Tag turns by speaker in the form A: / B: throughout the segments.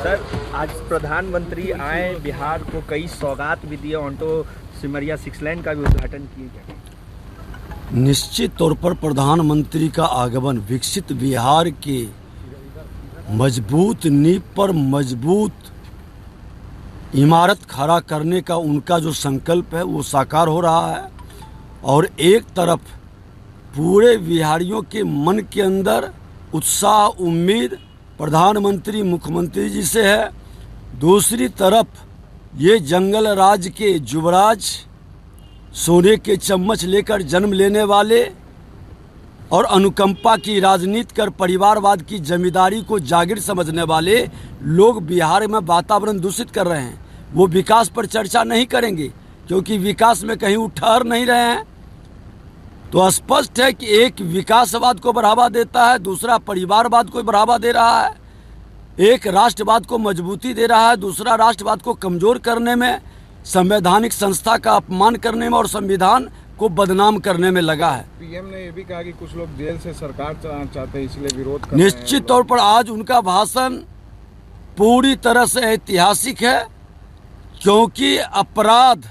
A: Sir, आज प्रधानमंत्री आए बिहार को, कई सौगात भी दिए, ऑन्टो सिमरिया 6 लेन का भी उद्घाटन किए गए।
B: निश्चित तौर पर प्रधानमंत्री का आगमन विकसित बिहार के मजबूत नींव पर मजबूत इमारत खड़ा करने का उनका जो संकल्प है वो साकार हो रहा है। और एक तरफ पूरे बिहारियों के मन के अंदर उत्साह उम्मीद प्रधानमंत्री मुख्यमंत्री जी से है, दूसरी तरफ ये जंगल राज के युवराज, सोने के चम्मच लेकर जन्म लेने वाले और अनुकंपा की राजनीति कर परिवारवाद की जमींदारी को जागीर समझने वाले लोग बिहार में वातावरण दूषित कर रहे हैं। वो विकास पर चर्चा नहीं करेंगे क्योंकि विकास में कहीं वो ठहर नहीं रहे हैं। तो स्पष्ट है कि एक विकासवाद को बढ़ावा देता है, दूसरा परिवारवाद को बढ़ावा दे रहा है, एक राष्ट्रवाद को मजबूती दे रहा है, दूसरा राष्ट्रवाद को कमजोर करने में, संवैधानिक संस्था का अपमान करने में और संविधान को बदनाम करने में लगा है।
C: पीएम ने ये भी कहा कि कुछ लोग जेल से सरकार चलाना चाहते हैं, इसलिए विरोध कर रहे हैं।
B: निश्चित तौर पर आज उनका भाषण पूरी तरह से ऐतिहासिक है क्योंकि अपराध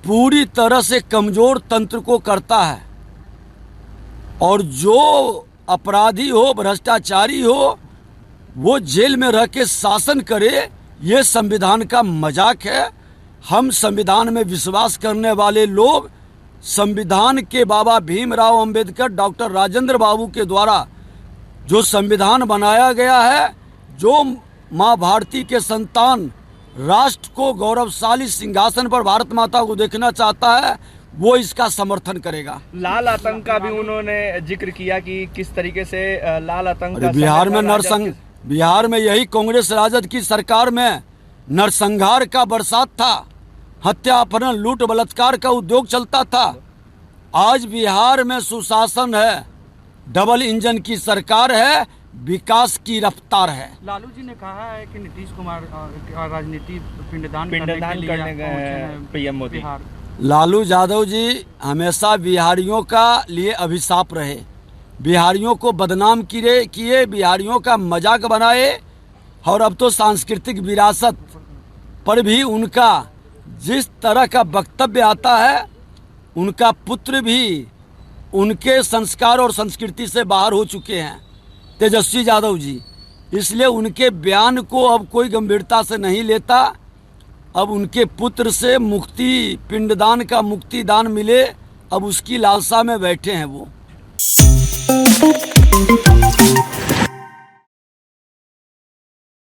B: पूरी तरह से कमजोर तंत्र को करता है और जो अपराधी हो, भ्रष्टाचारी हो, वो जेल में रह के शासन करे, ये संविधान का मजाक है। हम संविधान में विश्वास करने वाले लोग संविधान के बाबा भीमराव अंबेडकर, डॉक्टर राजेंद्र बाबू के द्वारा जो संविधान बनाया गया है, जो माँ भारती के संतान राष्ट्र को गौरवशाली सिंहासन पर भारत माता को देखना चाहता है, वो इसका समर्थन करेगा।
A: लाल आतंक का भी उन्होंने जिक्र किया कि किस तरीके से लाल आतंक का
B: बिहार में यही कांग्रेस राजद की सरकार में नरसंहार का बरसात था, हत्या अपहरण लूट बलात्कार का उद्योग चलता था। आज बिहार में सुशासन है, डबल इंजन की सरकार है, विकास की रफ्तार है।
D: लालू जी ने कहा है कि नीतीश कुमार राजनीति पिंडदान
A: करने गए पीएम मोदी।
B: लालू यादव जी हमेशा बिहारियों का लिए अभिशाप रहे, बिहारियों को बदनाम किए, बिहारियों का मजाक बनाए और अब तो सांस्कृतिक विरासत पर भी उनका जिस तरह का वक्तव्य आता है, उनका पुत्र भी उनके संस्कार और संस्कृति से बाहर हो चुके हैं, तेजस्वी यादव जी। इसलिए उनके बयान को अब कोई गंभीरता से नहीं लेता। अब उनके पुत्र से मुक्ति, पिंडदान का मुक्तिदान मिले, अब उसकी लालसा में बैठे हैं वो।